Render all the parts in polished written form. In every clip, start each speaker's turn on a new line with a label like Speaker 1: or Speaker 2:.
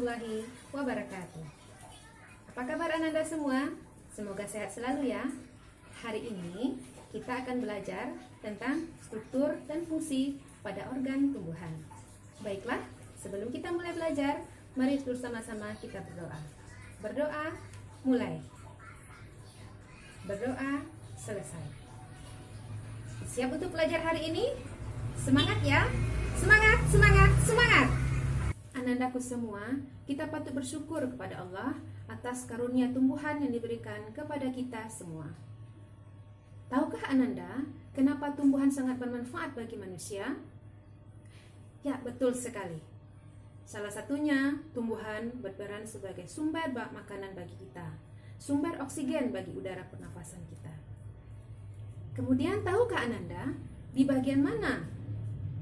Speaker 1: warahmatullahi wabarakatuh. Apa kabar Ananda semua? Semoga sehat selalu ya. Hari ini kita akan belajar tentang struktur dan fungsi pada organ tumbuhan. Baiklah, sebelum kita mulai belajar, mari bersama-sama kita berdoa. Berdoa, mulai. Berdoa, selesai. Siap untuk belajar hari ini? Semangat ya! Semangat, semangat, semangat! Anandaku semua, kita patut bersyukur kepada Allah atas karunia tumbuhan yang diberikan kepada kita semua. Tahukah Ananda, kenapa tumbuhan sangat bermanfaat bagi manusia? Ya, betul sekali. Salah satunya, tumbuhan berperan sebagai sumber makanan bagi kita, sumber oksigen bagi udara pernafasan kita. Kemudian, tahukah Ananda, di bagian mana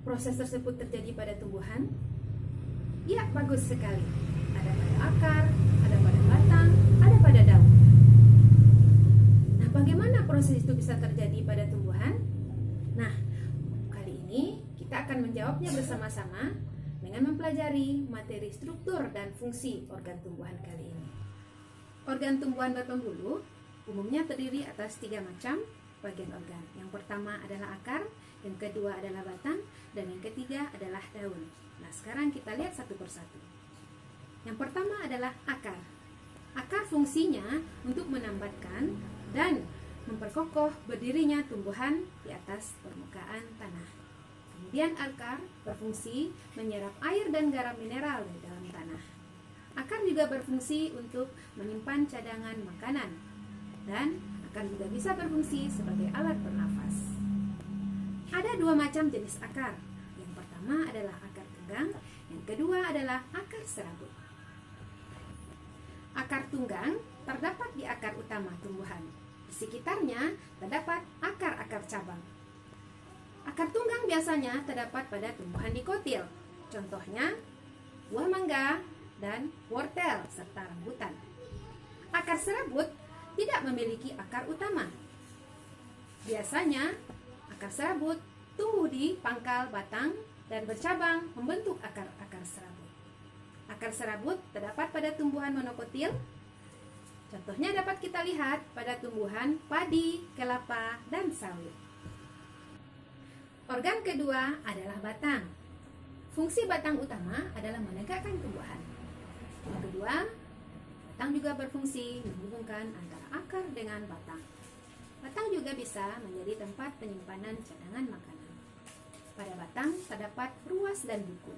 Speaker 1: proses tersebut terjadi pada tumbuhan? Ya, bagus sekali. Ada pada akar, ada pada batang, ada pada daun. Nah, bagaimana proses itu bisa terjadi pada tumbuhan? Nah, kali ini kita akan menjawabnya bersama-sama dengan mempelajari materi struktur dan fungsi organ tumbuhan kali ini. Organ tumbuhan berpembuluh umumnya terdiri atas 3 macam bagian organ. Yang pertama adalah akar, yang kedua adalah batang, dan yang ketiga adalah daun. Nah, sekarang kita lihat satu persatu. Yang pertama adalah akar. Akar fungsinya untuk menambatkan dan memperkokoh berdirinya tumbuhan di atas permukaan tanah. Kemudian akar berfungsi menyerap air dan garam mineral di dalam tanah. Akar juga berfungsi untuk menyimpan cadangan makanan, dan akar juga bisa berfungsi sebagai alat bernafas. Ada 2 macam jenis akar. Yang pertama adalah akar tunggang, yang kedua adalah akar serabut. Akar tunggang terdapat di akar utama tumbuhan. Di sekitarnya terdapat akar-akar cabang. Akar tunggang biasanya terdapat pada tumbuhan dikotil. Contohnya buah mangga dan wortel serta rambutan. Akar serabut tidak memiliki akar utama. Biasanya akar serabut tumbuh di pangkal batang dan bercabang membentuk akar-akar serabut. Akar serabut terdapat pada tumbuhan monokotil. Contohnya dapat kita lihat pada tumbuhan padi, kelapa, dan sawit. Organ kedua adalah batang. Fungsi batang utama adalah menegakkan tumbuhan. Yang kedua, batang juga berfungsi menghubungkan antara akar dengan batang. Batang juga bisa menjadi tempat penyimpanan cadangan makanan. Pada batang terdapat ruas dan buku.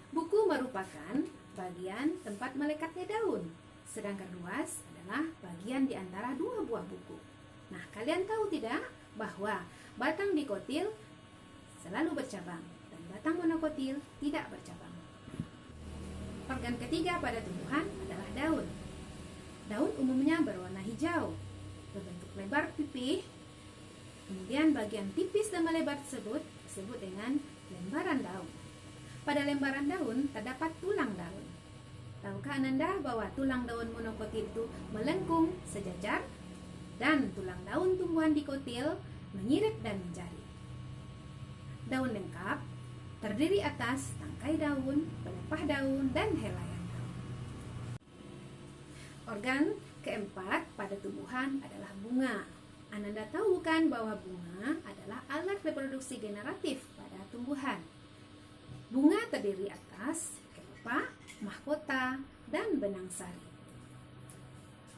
Speaker 1: Buku merupakan bagian tempat melekatnya daun, sedangkan ruas adalah bagian di antara 2 buah buku. Nah, kalian tahu tidak bahwa batang dikotil selalu bercabang dan batang monokotil tidak bercabang. Organ ketiga pada tumbuhan adalah daun. Daun umumnya berwarna hijau, berbentuk lebar pipih. Kemudian bagian tipis dan melebar tersebut disebut dengan lembaran daun. Pada lembaran daun terdapat tulang daun. Tahukah Ananda bahwa tulang daun monokotil itu melengkung sejajar dan tulang daun tumbuhan dikotil menyirip dan menjari. Daun lengkap terdiri atas tangkai daun, pelepah daun, dan helaian daun. Organ keempat pada tumbuhan adalah bunga. Ananda tahu bukan bahwa bunga adalah alat reproduksi generatif pada tumbuhan. Bunga terdiri atas kelopak, mahkota, dan benang sari.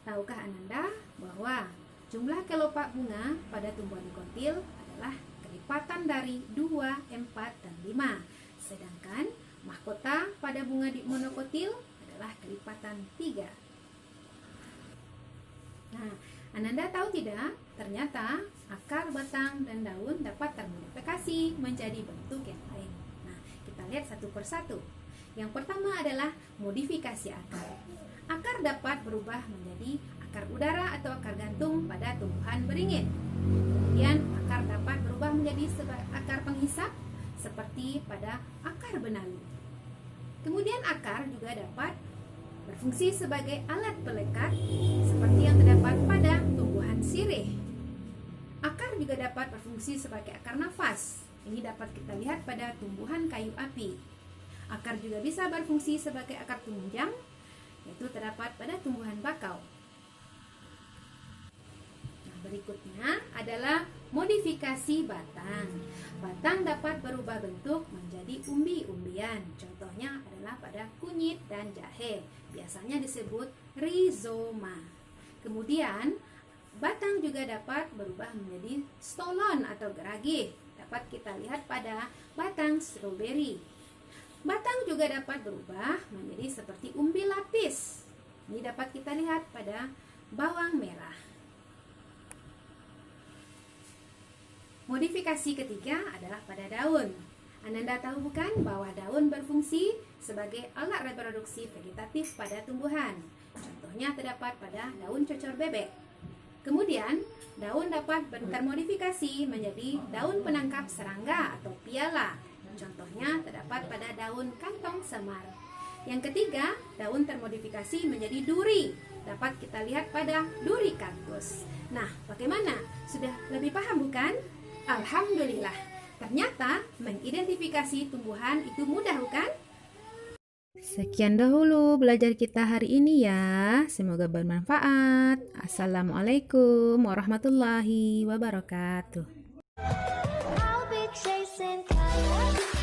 Speaker 1: Tahukah Ananda bahwa jumlah kelopak bunga pada tumbuhan dikotil adalah kelipatan dari 2, 4, dan 5. Sedangkan mahkota pada bunga monokotil adalah kelipatan 3. Nah, Ananda tahu tidak? Ternyata akar, batang, dan daun dapat termodifikasi menjadi bentuk yang lain. Nah, kita lihat satu persatu. Yang pertama adalah modifikasi akar. Akar dapat berubah menjadi akar udara atau akar gantung pada tumbuhan beringin. Kemudian akar dapat berubah menjadi akar penghisap seperti pada akar benalu. Kemudian akar juga dapat berfungsi sebagai alat pelekat seperti yang terdapat pada tumbuhan sirih. Akar juga dapat berfungsi sebagai akar nafas. Ini dapat kita lihat pada tumbuhan kayu api. Akar juga bisa berfungsi sebagai akar tunjang, yaitu terdapat pada tumbuhan bakau. Nah, berikutnya adalah modifikasi batang. Batang dapat berubah bentuk menjadi umbi-umbian. Contohnya adalah pada kunyit dan jahe. Biasanya disebut rizoma. Kemudian, batang juga dapat berubah menjadi stolon atau geragih. Dapat kita lihat pada batang stroberi. Batang juga dapat berubah menjadi seperti umbi lapis. Ini dapat kita lihat pada bawang merah. Modifikasi ketiga adalah pada daun. Ananda tahu bukan bahwa daun berfungsi sebagai alat reproduksi vegetatif pada tumbuhan. Contohnya terdapat pada daun cocor bebek. Kemudian, daun dapat termodifikasi menjadi daun penangkap serangga atau piala. Contohnya terdapat pada daun kantong semar. Yang ketiga, daun termodifikasi menjadi duri. Dapat kita lihat pada duri kaktus. Nah, bagaimana? Sudah lebih paham bukan? Alhamdulillah, ternyata mengidentifikasi tumbuhan itu mudah bukan? Sekian dahulu belajar kita hari ini ya. Semoga bermanfaat. Assalamualaikum warahmatullahi wabarakatuh.
Speaker 2: I'll be chasing colors.